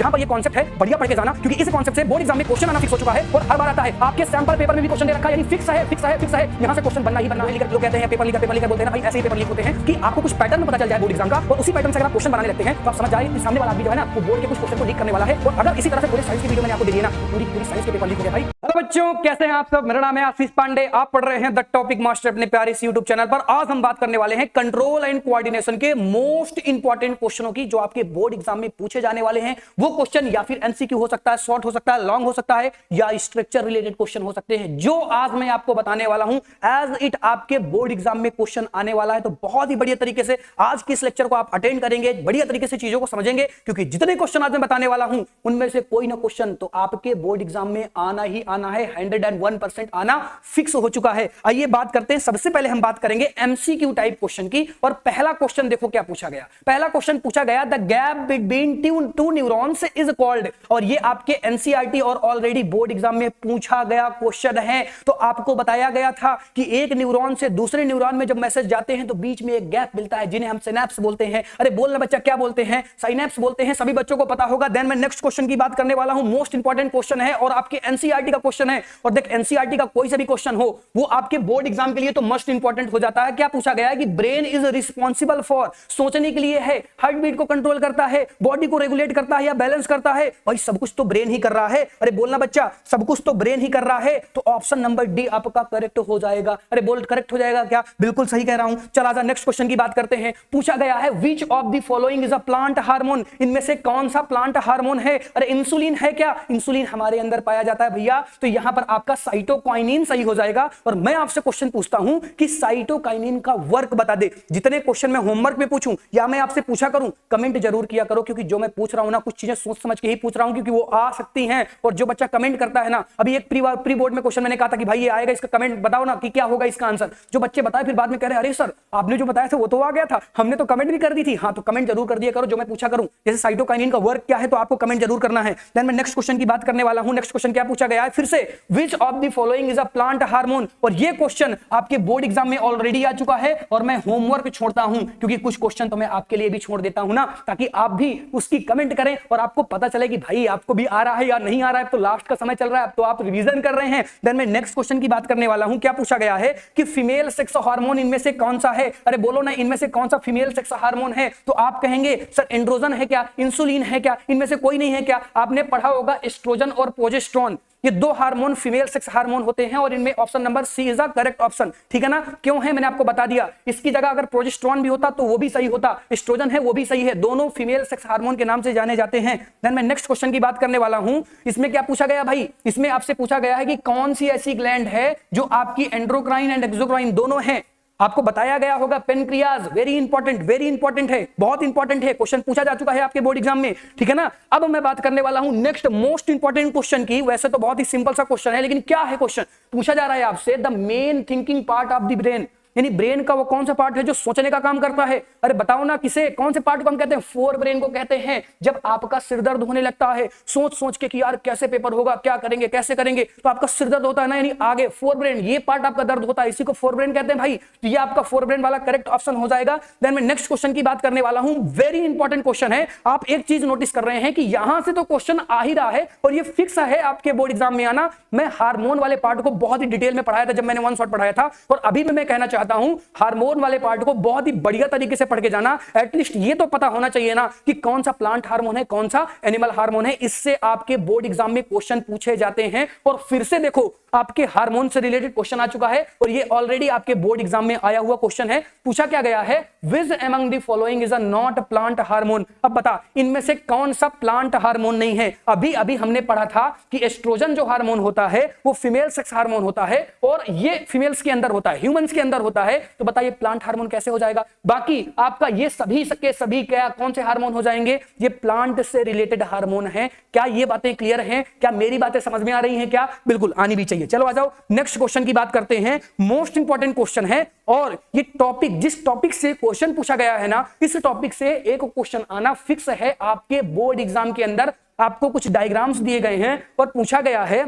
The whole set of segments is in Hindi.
जहां पर ये कॉन्सेप्ट है बढ़िया पढ़ के जाना, क्योंकि इस कॉन्सेप्ट से बोर्ड एग्जाम में क्वेश्चन आना फिक्स हो चुका है और हर बार आता है। आपके सैंपल पेपर में भी क्वेश्चन दे रखा है, यानी फिक्स है, यहां से क्वेश्चन बनना ही बनना है। लेकिन लोग कहते हैं पेपर लीकर बोलते हैं ना भाई, ऐसे ही पेपर लीक होते हैं कि आपको कुछ पैटर्न पता चल जाए बोर्ड एग्जाम का, और उसी पैटर्न से अगर आप क्वेश्चन बनाने लगते हैं तो आप समझ जाए कि सामने वाला आदमी जो है ना वो बोर्ड के कुछ क्वेश्चन को लीक करने वाला है। और अगर इसी तरह से पूरे साइंस की वीडियो मैंने आपको दे दी ना, पूरी साइंस के पेपर लीक हो गए भाई। हेलो बच्चों, कैसे हैं आप सब? मेरा नाम है आशीष पांडे, आप पढ़ रहे हैं द टॉपिक मास्टर अपने प्यारे इस यूट्यूब चैनल पर। आज हम बात करने वाले हैं कंट्रोल एंड कोऑर्डिनेशन के मोस्ट इंपॉर्टेंट क्वेश्चनों की, जो आपके बोर्ड एग्जाम में पूछे जाने वाले हैं। वो क्वेश्चन या फिर एमसीक्यू हो सकता है, शॉर्ट हो सकता है, लॉन्ग हो सकता है, या स्ट्रक्चर रिलेटेड क्वेश्चन हो सकते हैं, जो आज मैं आपको बताने वाला हूं एज इट आपके बोर्ड एग्जाम में क्वेश्चन आने वाला है। तो बहुत ही बढ़िया तरीके से आज के इस लेक्चर को आप अटेंड करेंगे, बढ़िया तरीके से चीजों को समझेंगे, क्योंकि जितने क्वेश्चन आज मैं बताने वाला हूं उनमें से कोई ना क्वेश्चन तो आपके बोर्ड एग्जाम में आना ही आना है। 101% आना फिक्स हो चुका है। आइए बात करते हैं। सबसे पहले हम बात करेंगे एमसीक्यू टाइप क्वेश्चन की, और पहला क्वेश्चन देखो क्या पूछा गया। पहला क्वेश्चन पूछा गया, the gap between two neurons is called, और ये आपके एनसीईआरटी और ऑलरेडी बोर्ड एग्जाम में पूछा गया क्वेश्चन है। तो आपको बताया गया था कि एक न्यूरॉन से दूसरे न्यूरॉन में जब मैसेज जाते हैं तो बीच में एक गैप मिलता है, जिन्हें हम सिनैप्स बोलते हैं। अरे बोलना बच्चा, क्या बोलते हैं? साइनैप्स बोलते हैं। सभी बच्चों को पता होगा। देन मैं नेक्स्ट क्वेश्चन की बात करने वाला हूं। मोस्ट इंपॉर्टेंट क्वेश्चन है और आपके एनसीईआरटी का क्वेश्चन है। और देख, एनसीईआरटी का कोई सा भी क्वेश्चन हो वो आपके बोर्ड एग्जाम के लिए तो मस्ट इंपॉर्टेंट हो जाता है। क्या पूछा गया है कि ब्रेन इज रिस्पॉन्सिबल फॉर, सोचने के लिए है, हार्ट बीट को कंट्रोल करता है, बॉडी को रेगुलेट करता है या बैलेंस करता है। भाई सब कुछ तो ब्रेन ही कर रहा है। अरे बोलना बच्चा, सब कुछ तो ब्रेन ही कर रहा है। तो ऑप्शन नंबर डी आपका करेक्ट हो जाएगा। अरे बोल, करेक्ट हो जाएगा क्या? बिल्कुल सही कह रहा हूं। चला जा नेक्स्ट क्वेश्चन की बात करते हैं। पूछा गया है which of the following is a plant hormone, इनमें से कौन सा प्लांट हार्मोन है? अरे इंसुलिन है क्या? इंसुलिन हमारे अंदर पाया जाता है भैया। तो यहां पर आपका साइटोकाइनिन सही हो जाएगा। और मैं आपसे क्वेश्चन पूछता हूं कि साइटोकाइनिन का वर्क बता दे। जितने क्वेश्चन मैं होमवर्क में पूछूं या मैं आपसे पूछा करूं, कमेंट जरूर किया करो, क्योंकि जो मैं पूछ रहा हूं ना, कुछ चीजें सोच समझ के ही पूछ रहा हूं, क्योंकि वो आ सकती हैं। और जो बच्चा कमेंट करता है ना, अभी एक प्री बोर्ड में क्वेश्चन मैंने कहा था कि भाई ये आएगा, इसका कमेंट बताओ ना कि क्या होगा इसका आंसर। जो बच्चे बताए फिर बाद में कह रहे हैं अरे सर आपने जो बताया था वो तो आ गया था, हमने तो कमेंट भी कर दी थी। हाँ, तो कमेंट जरूर कर दिया करो जो मैं पूछा करूं। जैसे साइटोकाइनिन का वर्क क्या है तो आपको कमेंट जरूर करना है। देन मैं नेक्स्ट क्वेश्चन की बात करने वाला हूं। नेक्स्ट क्वेश्चन क्या पूछा गया है फिर से, which of the following is a plant hormone. और ये क्वेश्चन आपके बोर्ड एग्जाम में ऑलरेडी आ चुका है, और मैं होमवर्क छोड़ता हूं, क्योंकि कुछ क्वेश्चन तो मैं आपके लिए भी छोड़ देता हूं ना, ताकि आप भी उसकी कमेंट करें और आपको पता चले कि भाई आपको भी आ रहा है या नहीं आ रहा है। तो लास्ट का समय चल रहा है, अब तो आप रिवीजन कर रहे हैं। देन मैं नेक्स्ट क्वेश्चन की बात करने वाला हूं। क्या पूछा गया है कि फीमेल सेक्स हार्मोन इनमें से कौन सा है? अरे बोलो ना, इनमें से कौन सा फीमेल सेक्स हार्मोन है? तो आप कहेंगे सर एंड्रोजन है क्या, इंसुलिन है क्या, इनमें से कोई नहीं है क्या? आपने पढ़ा होगा एस्ट्रोजन और प्रोजेस्टेरोन, ये दो हार्मोन फीमेल सेक्स हार्मोन होते हैं, और इनमें option number C is the correct option. ठीक है ना? क्यों है मैंने आपको बता दिया। इसकी जगह अगर प्रोजेस्टेरोन भी होता तो वो भी सही होता, एस्ट्रोजन है वो भी सही है, दोनों फीमेल सेक्स हार्मोन के नाम से जाने जाते हैं। देन मैं नेक्स्ट क्वेश्चन की बात करने वाला हूं। इसमें क्या पूछा गया भाई? इसमें आपसे पूछा गया है कि कौन सी ऐसी ग्लैंड है जो आपकी एंड्रोक्राइन एंड एक्सोक्राइन दोनों है। आपको बताया गया होगा पेनक्रियाज, वेरी इंपॉर्टेंट है, बहुत इंपॉर्टेंट है, क्वेश्चन पूछा जा चुका है आपके बोर्ड एग्जाम में। ठीक है ना? अब मैं बात करने वाला हूं नेक्स्ट मोस्ट इंपॉर्टेंट क्वेश्चन की। वैसे तो बहुत ही सिंपल सा क्वेश्चन है, लेकिन क्या है क्वेश्चन? पूछा जा रहा है आपसे the main thinking part of the brain, यानी ब्रेन का वो कौन सा पार्ट है जो सोचने का काम करता है। अरे बताओ ना, किसे, कौन से पार्ट को हम कहते हैं? फोर ब्रेन को कहते हैं। जब आपका सिर दर्द होने लगता है सोच सोच के कि यार कैसे पेपर होगा, क्या करेंगे, कैसे करेंगे, तो आपका सिर दर्द होता है ना, यानी आगे फोर ब्रेन, ये पार्ट आपका दर्द होता है, इसी को फोर ब्रेन कहते हैं भाई। तो ये आपका फोर ब्रेन वाला करेक्ट ऑप्शन हो जाएगा। देन मैं नेक्स्ट क्वेश्चन की बात करने वाला हूं। वेरी इंपॉर्टेंट क्वेश्चन है। आप एक चीज नोटिस कर रहे हैं कि यहां से तो क्वेश्चन आ ही रहा है और ये फिक्स है आपके बोर्ड एग्जाम में आना। मैं हार्मोन वाले पार्ट को बहुत ही डिटेल में पढ़ाया था जब मैंने वन शॉट पढ़ाया था, और अभी मैं कहना चाहता हूं हार्मोन वाले पार्ट को बहुत ही बढ़िया तरीके से पढ़ के जाना। एटलीस्ट ये तो पता होना चाहिए ना कि कौन सा प्लांट हार्मोन है, कौन सा एनिमल हार्मोन है। इससे आपके बोर्ड एग्जाम में क्वेश्चन पूछे जाते हैं। और फिर से देखो, आपके हार्मोन से रिलेटेड क्वेश्चन आ चुका है, और ये ऑलरेडी आपके बोर्ड एग्जाम में आया हुआ क्वेश्चन है। पूछा क्या गया है, which among the following is a not plant hormone. अब बता, इनमें से कौन सा प्लांट हार्मोन नहीं है। अभी अभी हमने पढ़ा था कि एस्ट्रोजन जो हार्मोन होता है वो फीमेल सेक्स हार्मोन होता है, और ये फीमेल्स के अंदर होता है, ह्यूमंस के अंदर होता है। तो बताइए प्लांट हार्मोन कैसे हो जाएगा? बाकी आपका ये सभी के सभी क्या, कौन से हार्मोन हो जाएंगे? ये प्लांट से रिलेटेड हार्मोन है। क्या ये बातें क्लियर हैं? क्या मेरी बातें समझ में आ रही हैं? क्या बिल्कुल आनी भी चाहिए। चलो आ जाओ नेक्स्ट क्वेश्चन की बात करते हैं। मोस्ट इंपॉर्टेंट क्वेश्चन है, और ये टॉपिक, जिस टॉपिक से क्वेश्चन पूछा गया है ना, इस टॉपिक से एक क्वेश्चन आना फिक्स है आपके बोर्ड एग्जाम के अंदर। आपको कुछ डायग्राम्स दिए गए हैं और पूछा गया है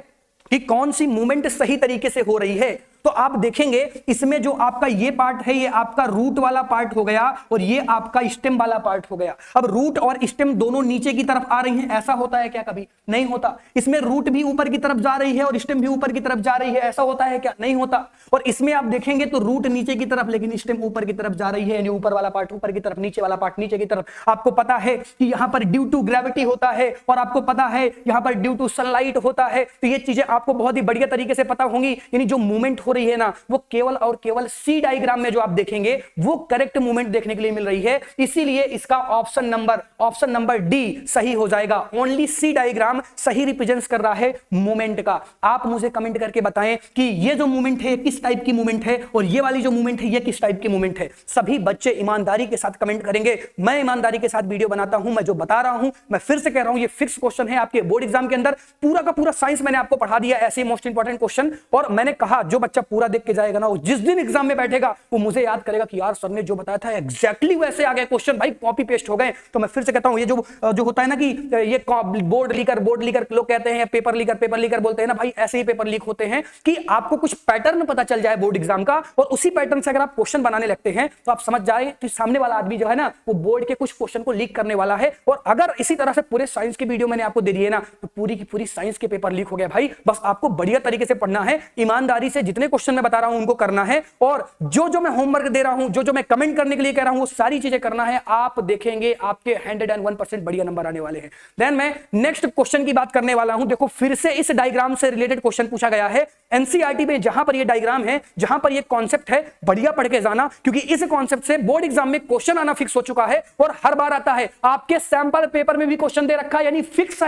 कि कौन सी मूवमेंट सही तरीके से हो रही है। तो आप देखेंगे इसमें जो आपका ये पार्ट है ये आपका रूट वाला पार्ट हो गया और ये आपका स्टेम वाला पार्ट हो गया। अब रूट और स्टेम दोनों नीचे की तरफ आ रही हैं, ऐसा होता है क्या? कभी नहीं होता। इसमें रूट भी ऊपर की तरफ जा रही है और स्टेम भी ऊपर की तरफ जा रही है, ऐसा होता है क्या? नहीं होता। और इसमें आप देखेंगे तो रूट नीचे की तरफ लेकिन स्टेम ऊपर की तरफ जा रही है, यानी ऊपर वाला पार्ट ऊपर की तरफ, नीचे वाला पार्ट नीचे की तरफ। आपको पता है कि यहां पर ड्यू टू ग्रेविटी होता है और आपको पता है यहां पर ड्यू टू सनलाइट होता है। तो ये चीजें आपको बहुत ही बढ़िया तरीके से पता होंगी। यानी जो मूवमेंट हो रही है ना वो केवल और केवल सी डायग्राम में जो आप देखेंगे वो करेक्ट मूवमेंट देखने के लिए मिल रही है। इसीलिए इसका ऑप्शन नंबर डी सही हो जाएगा। ओनली सी डायग्राम सही रिप्रेजेंट कर रहा है मूवमेंट का। आप मुझे कमेंट करके बताएं कि ये जो मूवमेंट है किस टाइप की मूवमेंट है और ये वाली जो मूवमेंट है ये किस टाइप की मूवमेंट है। सभी बच्चे ईमानदारी के साथ कमेंट करेंगे। मैं ईमानदारी के साथ वीडियो बनाता हूं, मैं जो बता रहा हूं मैं फिर से कह रहा हूं ये फिक्स क्वेश्चन है आपके बोर्ड एग्जाम के अंदर। पूरा का पूरा साइंस मैंने आपको पढ़ा दिया, ऐसे मोस्ट इंपॉर्टेंट क्वेश्चन। और मैंने कहा जो बच्चा पूरा देख के जाएगा ना वो जिस दिन एग्जाम में बैठेगा वो मुझे याद करेगा कि यार सर ने जो बताया था एग्जैक्टली वैसे आ गए क्वेश्चन, भाई कॉपी पेस्ट हो गए। तो मैं फिर से कहता हूं ये जो होता है ना कि ये बोर्ड लीकर लोग कहते हैं पेपर लीकर बोलते हैं ना, भाई ऐसे ही पेपर लीक होते हैं कि आपको कुछ पैटर्न पता चल जाए बोर्ड एग्जाम का और उसी पैटर्न से अगर आप क्वेश्चन बनाने लगते हैं तो आप समझ जाए कि सामने वाला आदमी जो है ना वो बोर्ड के कुछ क्वेश्चन को लीक करने वाला है। और अगर इसी तरह से पूरे साइंस की वीडियो मैंने आपको दे दी है ना तो पूरी की पूरी साइंस के पेपर लीक हो गया भाई। बस आपको बढ़िया तरीके से पढ़ना है, ईमानदारी से जितने क्वेश्चन मैं बता रहा हूं उनको करना है और जो मैं होमवर्क दे रहा हूं, जो मैं कमेंट करने के लिए कह रहा हूं वो सारी चीजें करना है। आप देखेंगे आपके 101% बढ़िया नंबर आने वाले हैं। देन मैं नेक्स्ट क्वेश्चन की बात करने वाला हूं। देखो फिर से इस डायग्राम से रिलेटेड क्वेश्चन पूछा गया है एनसीईआरटी में, जहां पर ये डायग्राम है, जहां पर ये कॉन्सेप्ट है, बढ़िया पढ़ के जाना क्योंकि इस कॉन्सेप्ट से बोर्ड एग्जाम में क्वेश्चन आना फिक्स हो चुका है और हर बार आता है। आपके सैंपल पेपर में भी क्वेश्चन दे रखा है, यानी फिक्स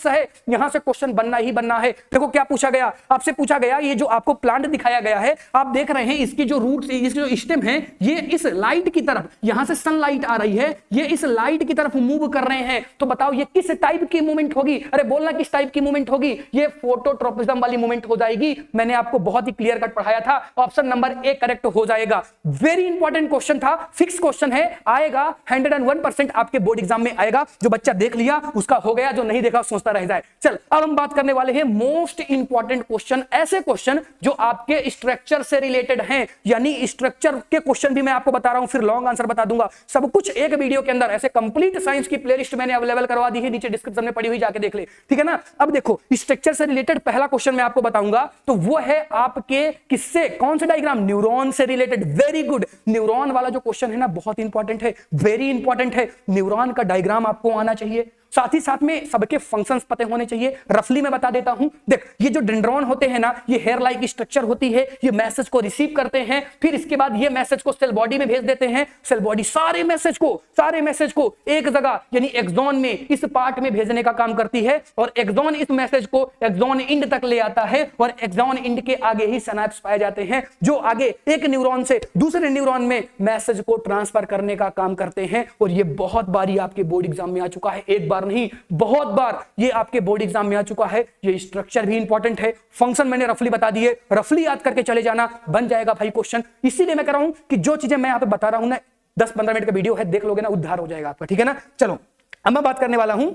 है, यहां से क्वेश्चन बनना ही बनना है। देखो क्या पूछा गया, आपसे पूछा गया ये जो आपको प्लांट दिखाया गया है, आप देख रहे हैं इसकी जो रूट, इसकी जो स्टेम है ये इस लाइट की तरफ, यहां से सनलाइट आ रही है, ये इस लाइट की तरफ मूव कर रहे हैं। तो बताओ ये किस टाइप की मूवमेंट होगी? अरे बोलना किस टाइप की मूवमेंट होगी? ये फोटोट्रोपिज्म वाली मूवमेंट हो जाएगी। मैंने आपको बहुत ही क्लियर कट पढ़ाया था, ऑप्शन नंबर ए करेक्ट हो जाएगा। वेरी इंपॉर्टेंट क्वेश्चन था, फिक्स क्वेश्चन है, आएगा 101% आपके बोर्ड एग्जाम में आएगा। जो बच्चा देख लिया उसका हो गया, जो नहीं देखा सोचता रह जाए। चल अब हम बात करने वाले हैं मोस्ट इंपॉर्टेंट क्वेश्चन, ऐसे क्वेश्चन जो आपके स्ट्रक्चर से रिलेटेड हैं, यानी स्ट्रक्चर के क्वेश्चन भी मैं आपको बता रहा हूं, फिर लॉन्ग आंसर बता दूंगा, सब कुछ एक वीडियो के अंदर। ऐसे कंप्लीट साइंस की प्लेलिस्ट मैंने अवेलेबल करवा दी है, नीचे डिस्क्रिप्शन में पड़ी हुई, जाके देख ले, ठीक है ना। अब देखो स्ट्रक्चर से रिलेटेड पहला क्वेश्चन मैं आपको बताऊंगा, तो वो है आपके किससे, कौन से डायग्राम? न्यूरॉन से रिलेटेड। वेरी गुड, न्यूरॉन वाला जो क्वेश्चन है ना बहुत इंपॉर्टेंट है, वेरी इंपॉर्टेंट है। न्यूरॉन का डायग्राम आपको आना चाहिए, साथ ही साथ में सबके फंक्शंस पते होने चाहिए। रफली मैं बता देता हूं, देख ये जो डेंड्रॉन होते हैं ना ये हेयर लाइक स्ट्रक्चर होती है, ये मैसेज को रिसीव करते हैं, फिर इसके बाद ये मैसेज को सेल बॉडी में भेज देते हैं। सेल बॉडी सारे मैसेज को एक जगह यानी एक्सॉन में, इस पार्ट में भेजने का काम करती है और एक्सॉन इस मैसेज को एक्सॉन इंड तक ले आता है और एक्सॉन इंड के आगे ही सिनैप्स पाए जाते हैं जो आगे एक न्यूरॉन से दूसरे न्यूरॉन में मैसेज को ट्रांसफर करने का काम करते हैं। और ये बहुत बारी आपके बोर्ड एग्जाम में आ चुका है, एक बार नहीं बहुत बार ये आपके बोर्ड एग्जाम में आ चुका है। ये स्ट्रक्चर भी इंपॉर्टेंट है, फंक्शन मैंने रफली बता दिए, रफली याद करके चले जाना, बन जाएगा भाई क्वेश्चन। इसीलिए मैं कह रहा हूं कि जो चीजें मैं यहां पे बता रहा हूं ना 10-15 मिनट का वीडियो है, देख लोगे ना उद्धार हो जाएगा आपका, ठीक है ना। चलो अब मैं बात करने वाला हूं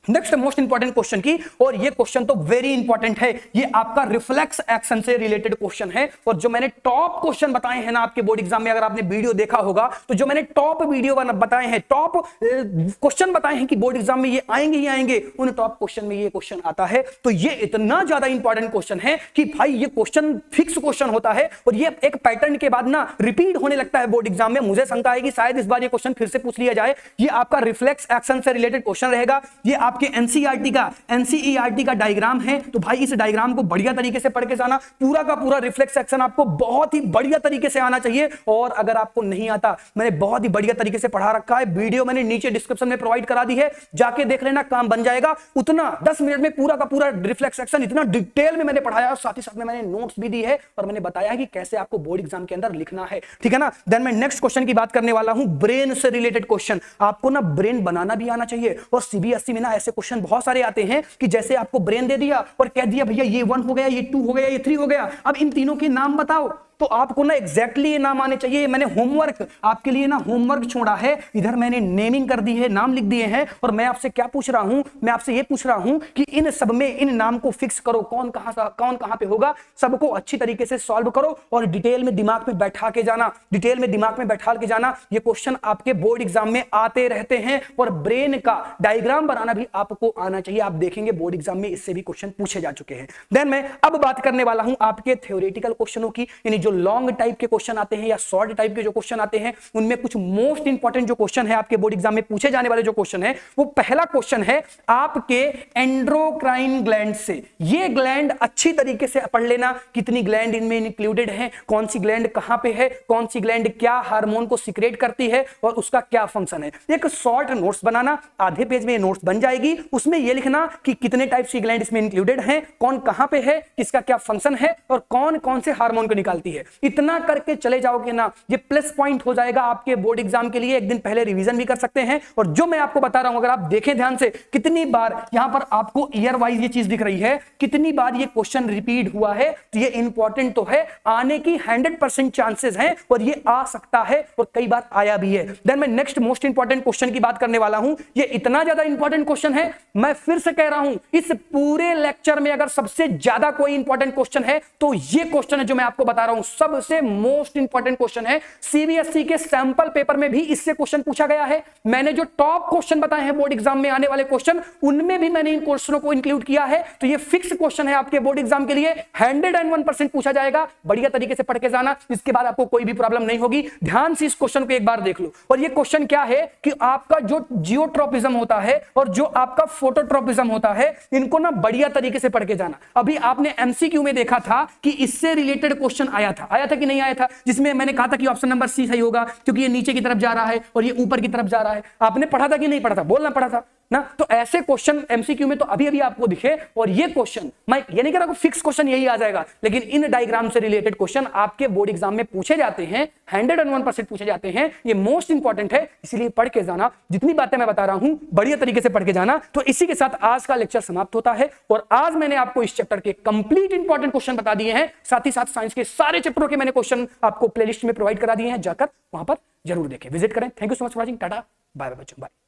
नेक्स्ट मोस्ट इंपॉर्टेंट क्वेश्चन की, और ये क्वेश्चन तो वेरी इंपॉर्टेंट है, ये आपका रिफ्लेक्स एक्शन से रिलेटेड क्वेश्चन है। और जो मैंने टॉप क्वेश्चन बताए हैं ना आपके बोर्ड एग्जाम में, अगर आपने वीडियो देखा होगा तो जो मैंने टॉप वीडियो बताए हैं, टॉप क्वेश्चन बताए हैं कि बोर्ड एग्जाम में ये आएंगे ही आएंगे, उन टॉप क्वेश्चन में ये क्वेश्चन आता है। तो ये इतना ज्यादा इंपॉर्टेंट क्वेश्चन है कि भाई ये क्वेश्चन फिक्स क्वेश्चन होता है और ये एक पैटर्न के बाद ना रिपीट होने लगता है बोर्ड एग्जाम में। मुझे शंका है कि शायद इस बार ये क्वेश्चन फिर से पूछ लिया जाए। ये आपका रिफ्लेक्स एक्शन से रिलेटेड क्वेश्चन रहेगा। ये आपके एनसीईआरटी का डायग्राम है, तो भाई इस डायग्राम को बढ़िया तरीके से पढ़ के जाना। पूरा का पूरा रिफ्लेक्स एक्शन आपको बहुत ही बढ़िया तरीके से आना चाहिए। और अगर आपको नहीं आता, मैंने बहुत ही बढ़िया तरीके से पढ़ा रखा है, वीडियो मैंने नीचे डिस्क्रिप्शन में प्रोवाइड करा दी है, जाके देख लेना, काम बन जाएगा। उतना 10 मिनट में पूरा का पूरा रिफ्लेक्स एक्शन इतना डिटेल में मैंने पढ़ाया, साथ ही साथ में मैंने नोट्स भी दी है और मैंने बताया कि कैसे आपको बोर्ड एग्जाम के अंदर लिखना है, ठीक है ना। देन मैं नेक्स्ट क्वेश्चन की बात करने वाला हूं, ब्रेन से रिलेटेड क्वेश्चन। आपको ना ब्रेन बनाना भी आना चाहिए और सीबीएसई में ना ऐसे क्वेश्चन बहुत सारे आते हैं कि जैसे आपको ब्रेन दे दिया और कह दिया भैया ये 1 हो गया, ये 2 हो गया, ये 3 हो गया, अब इन तीनों के नाम बताओ। तो आपको ना एग्जैक्टली नाम आने चाहिए। मैंने होमवर्क आपके लिए ना होमवर्क छोड़ा है, इधर मैंने नेमिंग कर दी है, नाम लिख दिए हैं, और मैं आपसे क्या पूछ रहा हूं, मैं आपसे ये पूछ रहा हूं कि इन सब में इन नाम को फिक्स करो, कौन कहां पे होगा, सबको अच्छी तरीके से सॉल्व करो और डिटेल में दिमाग में बैठा के जाना, डिटेल में दिमाग में बैठा के जाना। ये क्वेश्चन आपके बोर्ड एग्जाम में आते रहते हैं और ब्रेन का डायग्राम बनाना भी आपको आना चाहिए। आप देखेंगे बोर्ड एग्जाम में इससे भी क्वेश्चन पूछे जा चुके हैं। देन मैं अब बात करने वाला हूं आपके थ्योरेटिकल क्वेश्चनों की, यानी जो लॉन्ग टाइप के क्वेश्चन आते हैं या शॉर्ट टाइप के जो क्वेश्चन आते हैं, उनमें कुछ मोस्ट इंपॉर्टेंट जो क्वेश्चन है आपके बोर्ड एग्जाम में पूछे जाने वाले जो क्वेश्चन है, वो पहला क्वेश्चन है आपके एंड्रोक्राइन ग्लैंड से। ये ग्लैंड अच्छी तरीके से पढ़ लेना, कितनी ग्लैंड इनमें इंक्लूडेड है, कौन सी ग्लैंड कहां पे है, कौन सी ग्लैंड क्या हार्मोन को सीक्रेट करती है और उसका क्या फंक्शन है। एक शॉर्ट नोट्स बनाना, आधे पेज में ये नोट्स बन जाएगी, उसमें ये लिखना कि कितने टाइप की ग्लैंड इसमें इंक्लूडेड हैं, कौन कहां पे है, किसका क्या फंक्शन है और कौन कौन से हार्मोन को निकालती है। इतना करके चले जाओगे ना, ये प्लस पॉइंट हो जाएगा आपके बोर्ड एग्जाम के लिए। एक दिन पहले रिवीजन भी कर सकते हैं। और जो मैं आपको बता रहा हूं, अगर आप देखें ध्यान से, कितनी बार यहां पर आपको ईयर वाइज ये चीज दिख रही है, कितनी बार ये क्वेश्चन रिपीट हुआ है, तो ये इंपॉर्टेंट तो है, आने की 100% चांसेस हैं और ये आ सकता है और कई बार आया भी है। देन मैं नेक्स्ट मोस्ट इंपॉर्टेंट क्वेश्चन की बात करने वाला हूं। ये इतना ज्यादा इंपॉर्टेंट क्वेश्चन है, मैं फिर से कह रहा हूं, इस पूरे लेक्चर में अगर सबसे ज्यादा कोई इंपॉर्टेंट क्वेश्चन है तो ये क्वेश्चन है जो मैं आपको बता रहा हूं, सबसे मोस्ट इंपॉर्टेंट क्वेश्चन है। सीबीएसई के सैंपल पेपर में भी इससे क्वेश्चन पूछा गया है। मैंने जो टॉप क्वेश्चन बताए हैं बोर्ड एग्जाम में आने वाले क्वेश्चन, उनमें भी मैंने इन क्वेश्चनों को इंक्लूड किया है। तो ये फिक्स क्वेश्चन है आपके बोर्ड एग्जाम के लिए, 101% पूछा जाएगा। बढ़िया तरीके से पढ़ के जाना, इसके बाद आपको कोई भी प्रॉब्लम नहीं होगी। ध्यान से इस क्वेश्चन को एक बार देख लो। और ये क्वेश्चन क्या है कि आपका जो जियोट्रोपिज्म होता है और जो आपका फोटोट्रोपिज्म होता है, इनको ना बढ़िया तरीके से पढ़ के जाना। अभी आपने एमसीक्यू में देखा था कि इससे रिलेटेड क्वेश्चन आया था कि नहीं आया था, जिसमें मैंने कहा था कि ऑप्शन नंबर सी सही होगा क्योंकि ये नीचे की तरफ जा रहा है और ये ऊपर की तरफ जा रहा है। आपने पढ़ा था कि नहीं पढ़ा था, बोलना पड़ा था ना। तो ऐसे क्वेश्चन एमसीक्यू में तो अभी अभी आपको दिखे। और ये क्वेश्चन मैं ये नहीं कह रहा फिक्स क्वेश्चन यही आ जाएगा, लेकिन इन डायग्राम से रिलेटेड क्वेश्चन आपके बोर्ड एग्जाम में पूछे जाते हैं, 101% पूछे जाते हैं। ये मोस्ट इंपॉर्टेंट है, इसीलिए पढ़ के जाना। जितनी बातें मैं बता रहा हूं बढ़िया तरीके से पढ़ के जाना। तो इसी के साथ आज का लेक्चर समाप्त होता है और आज मैंने आपको इस चैप्टर के कंप्लीट इंपॉर्टेंट क्वेश्चन बता दिए हैं। साथ ही साथ साइंस के सारे चैप्टरों के मैंने क्वेश्चन आपको प्लेलिस्ट में प्रोवाइड करा दिए हैं, जाकर वहां पर जरूर देखें, विजिट करें। Thank you so much for watching. Tata bye bye बच्चों, बाय।